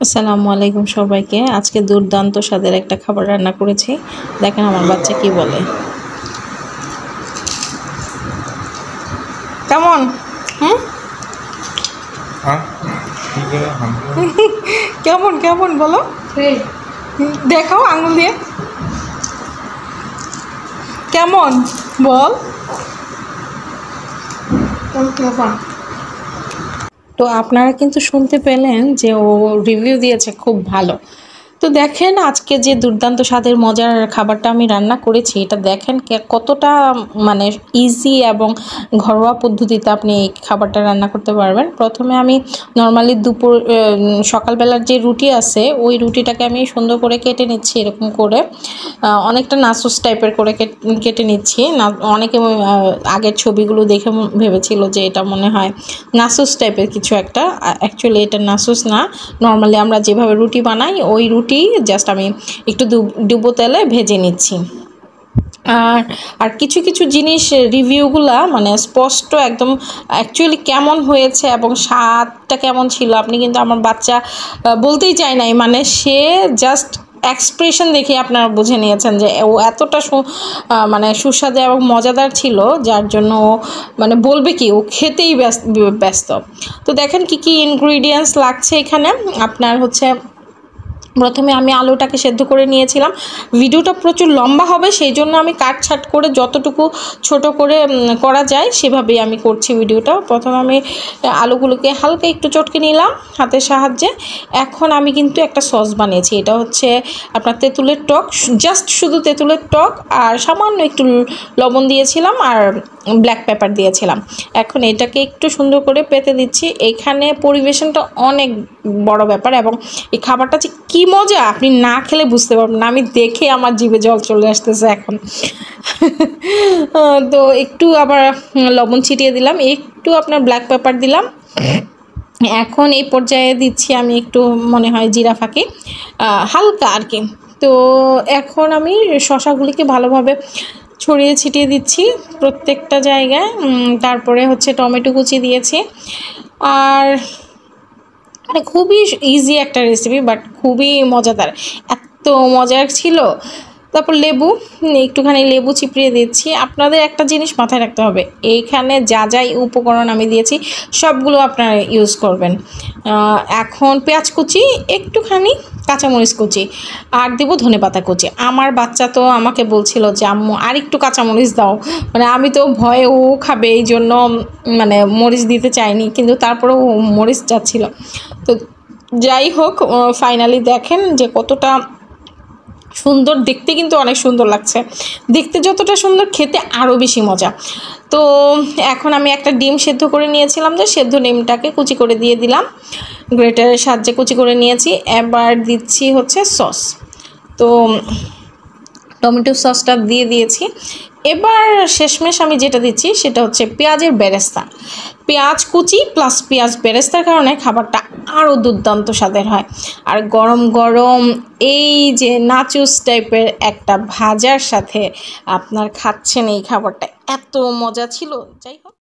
আসসালামু আলাইকুম সবাইকে। আজকে দুর্দান্ত স্বাদের একটা খাবার রান্না করেছি। দেখেন আমার বাচ্চা কি বলে। কেমন? কেমন কেমন বলো, দেখাও আঙুল দিয়ে কেমন বল। তো আপনারা কিন্তু শুনতে পেলেন যে ও রিভিউ দিয়েছে খুব ভালো। তো দেখেন আজকে যে দুর্দান্ত স্বাদের মজার খাবারটা আমি রান্না করেছি, এটা দেখেন কতটা মানে ইজি এবং ঘরোয়া পদ্ধতিতে আপনি এই খাবারটা রান্না করতে পারবেন। প্রথমে আমি নর্মালি সকালবেলার যে রুটি আছে ওই রুটিটাকে আমি সুন্দর করে কেটে নিচ্ছি এরকম করে, অনেকটা নাসুস টাইপের করে কেটে নিচ্ছি। অনেকে আগের ছবিগুলো দেখে ভেবেছিল যে এটা মনে হয় নাসুস টাইপের কিছু একটা, অ্যাকচুয়ালি এটা নাসুস না। নর্মালি আমরা যেভাবে রুটি বানাই ওই রুটি জাস্ট আমি একটু ডুবো তেলে ভেজে নিচ্ছি। আর কিছু কিছু জিনিস রিভিউগুলা মানে স্পষ্ট একদম অ্যাকচুয়ালি কেমন হয়েছে এবং স্বাদটা কেমন ছিল আপনি কিন্তু আমার বাচ্চা বলতেই চায় নাই, মানে সে জাস্ট এক্সপ্রেশন দেখে আপনারা বুঝে নিয়েছেন যে ও এতটা মানে সুস্বাদু এবং মজাদার ছিল যার জন্য ও মানে বলবে কি ও খেতেই ব্যস্ত। তো দেখেন কি কি ইনগ্রিডিয়েন্টস লাগছে এখানে। আপনার হচ্ছে প্রথমে আমি আলুটাকে সেদ্ধ করে নিয়েছিলাম। ভিডিওটা প্রচুর লম্বা হবে সেই জন্য আমি কাটছাট করে যতটুকু ছোট করে করা যায় সেভাবেই আমি করছি ভিডিওটা। প্রথমে আমি আলুগুলোকে হালকা একটু চটকে নিলাম হাতের সাহায্যে। এখন আমি কিন্তু একটা সস বানিয়েছি, এটা হচ্ছে আপনার তেঁতুলের টক, জাস্ট শুধু তেঁতুলের টক আর সামান্য একটু লবণ দিয়েছিলাম আর ব্ল্যাক পেপার দিয়েছিলাম। এখন এটাকে একটু সুন্দর করে পেতে দিচ্ছি। এখানে পরিবেশনটা অনেক বড় ব্যাপার এবং এই খাবারটা যে কী মজা আপনি না খেলে বুঝতে পারবেন না। আমি দেখে আমার জিভে জল চলে আসতেছে এখন। তো একটু আবার লবণ ছিটিয়ে দিলাম, একটু আপনার ব্ল্যাক পেপার দিলাম। এখন এই পর্যায়ে দিচ্ছি আমি একটু মনে হয় জিরা ফাঁকি হালকা আর কি। তো এখন আমি শসাগুলিকে ভালোভাবে ছড়িয়ে ছিটিয়ে দিচ্ছি প্রত্যেকটা জায়গায়। তারপরে হচ্ছে টমেটো কুচি দিয়েছি। আর মানে খুবই ইজি একটা রেসিপি বাট খুবই মজাদার, এত মজার ছিল। তারপর লেবু, একটুখানি লেবু চিপড়িয়ে দিচ্ছি। আপনাদের একটা জিনিস মাথায় রাখতে হবে, এইখানে যা যাই উপকরণ আমি দিয়েছি সবগুলো আপনারা ইউজ করবেন। এখন পেঁয়াজ কুচি, একটুখানি কাঁচামরিচ কুচি আর দেবো ধনেপাতা কুচি। আমার বাচ্চা তো আমাকে বলছিল যে আম্মু আর একটু কাঁচামরিচ দাও, মানে আমি তো ভয়ে ও খাবে এই জন্য মানে মরিচ দিতে চাইনি, কিন্তু তারপরেও মরিচ যাচ্ছিল। তো যাই হোক ফাইনালি দেখেন যে কতটা সুন্দর দেখতে, কিন্তু অনেক সুন্দর লাগছে দেখতে, যতটা সুন্দর খেতে আরও বেশি মজা। তো এখন আমি একটা ডিম সেদ্ধ করে নিয়েছিলাম, যে সেদ্ধ ডিমটাকে কুচি করে দিয়ে দিলাম, গ্রেটারের সাহায্যে কুচি করে নিয়েছি। এবার দিচ্ছি হচ্ছে সস, তো টমেটো সসটা দিয়ে দিয়েছি। এবার শেষমেশ আমি যেটা দিচ্ছি সেটা হচ্ছে পেঁয়াজের বেরেস্তা। পেঁয়াজ কুচি প্লাস পেঁয়াজ বেরেস্তার কারণে খাবারটা আরও দুর্দান্ত স্বাদের হয়। আর গরম গরম এই যে নাচুস টাইপের একটা ভাজার সাথে আপনার খাচ্ছেন এই খাবারটা এত মজা ছিল। যাই হোক।